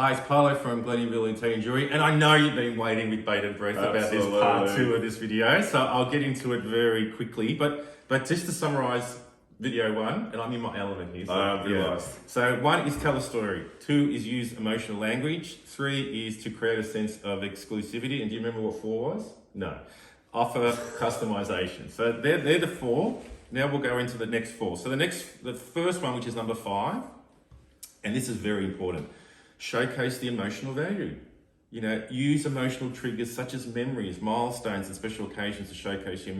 Hi, it's Paolo from Glennieville and Jewellery, and I know you've been waiting with bated breath about this part 2 of this video, so I'll get into it very quickly. But just to summarise video 1, and I'm in my element here. So 1 is tell a story, 2 is use emotional language, 3 is to create a sense of exclusivity, and do you remember what 4 was? No. Offer customization. So they're the 4. Now we'll go into the next 4. So the first one, which is number 5, and this is very important. Showcase the emotional value. You know, use emotional triggers such as memories, milestones, and special occasions to showcase the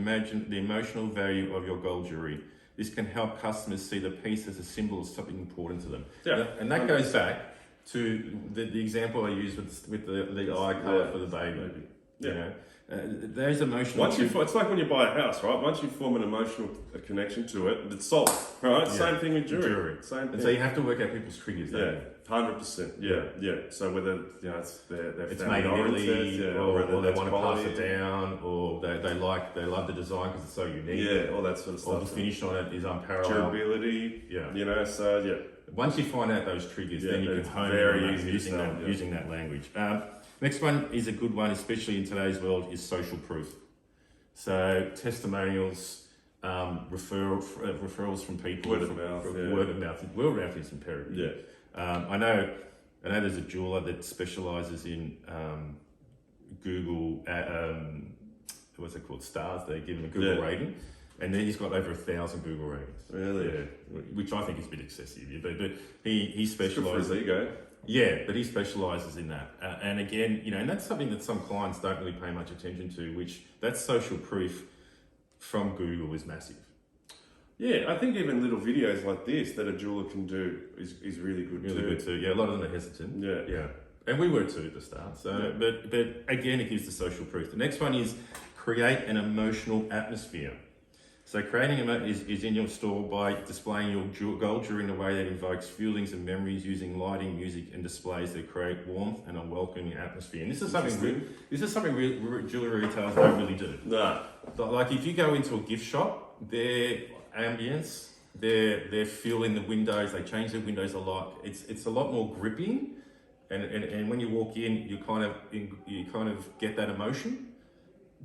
emotional value of your gold jewelry. This can help customers see the piece as a symbol of something important to them. Yeah, and that goes back to the example I used with the eye colour for the baby. Yeah. You know, there's emotional. It's like when you buy a house, right? Once you form an emotional connection to it, it's sold, right? Yeah. Same thing with jewelry. Same thing. And so you have to work out people's triggers. Yeah, 100%. Yeah. So whether it's their it's made in Italy, or they want to pass it down, or they love the design because it's so unique. Yeah, all that sort of stuff. Or the finish on it is unparalleled. Durability. Yeah. You know, so yeah. Once you find out those triggers, then you can hone in using that language. Next one is a good one, especially in today's world, is social proof. So testimonials, referrals from people. Word of mouth. Word of mouth. Word of mouth is imperative. Yeah. I know there's a jeweler that specialises in Google, what's it called, stars. They give him a Google rating. And then he's got over 1,000 Google ratings. Really? Yeah, which I think is a bit excessive. But he specialises. There you go. Yeah, but he specialises in that. And again, you know, and that's something that some clients don't really pay much attention to, which that social proof from Google is massive. Yeah, I think even little videos like this that a jeweler can do is really good too. Really good too. Yeah, a lot of them are hesitant. Yeah. And we were too at the start. So, but again, it gives the social proof. The next one is create an emotional atmosphere. So creating is in your store by displaying your gold jewelry in a way that invokes feelings and memories using lighting, music, and displays that create warmth and a welcoming atmosphere. And this is something jewelry retailers don't really do. No. Like if you go into a gift shop, their ambience, their feel in the windows, they change their windows a lot. It's a lot more gripping, and when you walk in, you kind of get that emotion,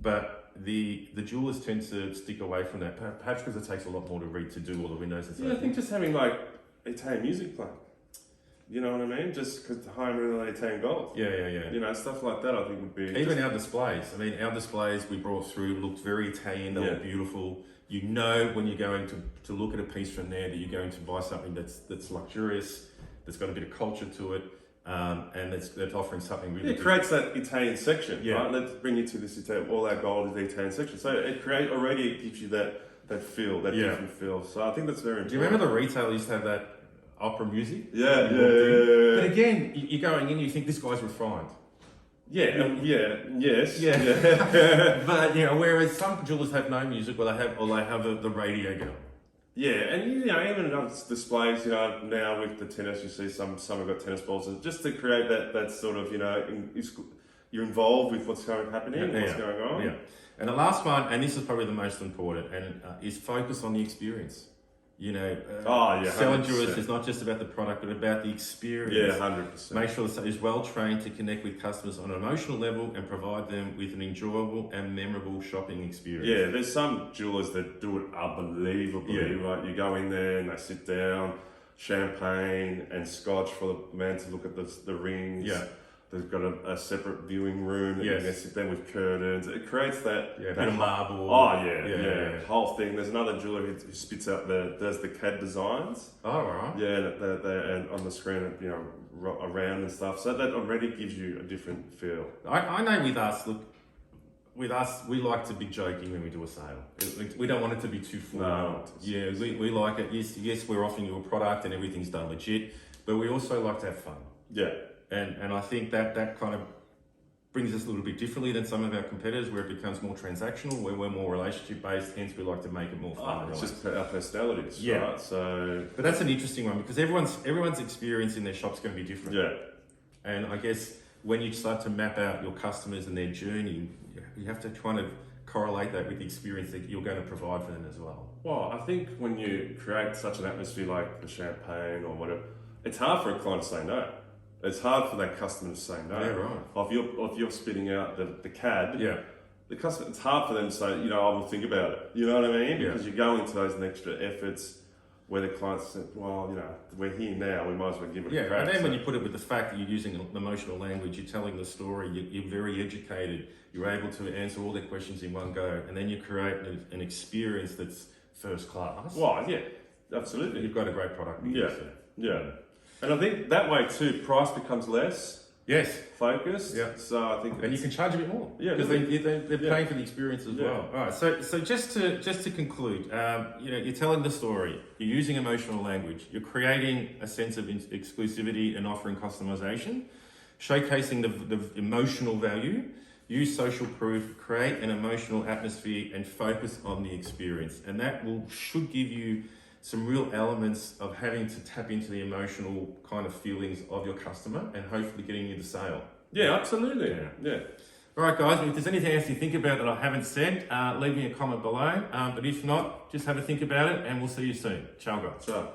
but the jewelers tend to stick away from that, perhaps because it takes a lot more to do all the windows and stuff. Yeah, I think just having like Italian music playing, you know what I mean? Just because high really Italian gold. Yeah. You know, stuff like that I think would be... Even our displays. I mean, our displays we brought through looked very Italian, they were beautiful. You know when you're going to look at a piece from there that you're going to buy something that's luxurious, that's got a bit of culture to it. And that's offering something really. It creates that Italian section, right? Let's bring you to this Italian. All our gold is the Italian section, so it gives you that feel, that different feel. So I think that's very important. Do you remember the retail used to have that opera music? Yeah. But again, you're going in, you think this guy's refined. Yes. But you know, whereas some jewelers have no music, or they have the radio going. Yeah, and you know, even on displays, you know, now with the tennis, you see some have got tennis balls, and just to create that sort of, you know, you're involved with what's happening, what's going on. Yeah, and the last one, and this is probably the most important, and is focus on the experience. You know, selling jewelry is not just about the product, but about the experience. Yeah, 100%. Make sure that is well trained to connect with customers on an emotional level and provide them with an enjoyable and memorable shopping experience. Yeah, there's some jewelers that do it unbelievably, right? You go in there and they sit down, champagne and scotch for the man to look at the rings. Yeah. They've got a separate viewing room. Yes. They sit there with curtains. It creates that... Yeah, a bit of marble. Oh, yeah. Whole thing. There's another jeweler who spits out does the CAD designs. Oh, right. Yeah, and on the screen, you know, around and stuff. So that already gives you a different feel. I know with us, we like to be joking when we do a sale. We don't want it to be too full. No. Yeah, we like it. Yes, we're offering you a product and everything's done legit, but we also like to have fun. Yeah. And I think that kind of brings us a little bit differently than some of our competitors, where it becomes more transactional, where we're more relationship based. Hence, we like to make it more fun. It's just our personalities, right? So, but that's an interesting one because everyone's experience in their shop's going to be different. Yeah. And I guess when you start to map out your customers and their journey, you have to kind of correlate that with the experience that you're going to provide for them as well. Well, I think when you create such an atmosphere like the champagne or whatever, it's hard for a client to say no. it's hard for that customer to say no. Yeah, right. If you're spitting out the CAD, Yeah. the customer, it's hard for them to say, I will think about it. You know what I mean? Yeah. Because you're going to those extra efforts where the clients say, well, we're here now, we might as well give it a crack. And then when you put it with the fact that you're using emotional language, you're telling the story, you're very educated, you're able to answer all their questions in one go, and then you create an experience that's first class. Well, yeah, absolutely. You've got a great product. Yeah. And I think that way too, price becomes less Yes. focused. Yeah. So I think And you can charge a bit more. Yeah, because really. they're paying for the experience as well. All right. So just to conclude, you're telling the story. You're using emotional language. You're creating a sense of exclusivity and offering customization, showcasing the emotional value. Use social proof. Create an emotional atmosphere and focus on the experience. And that should give you some real elements of having to tap into the emotional kind of feelings of your customer and hopefully getting you the sale. Yeah, absolutely. Yeah. All right, guys, if there's anything else you think about that I haven't said, leave me a comment below. But if not, just have a think about it and we'll see you soon. Ciao, guys. So.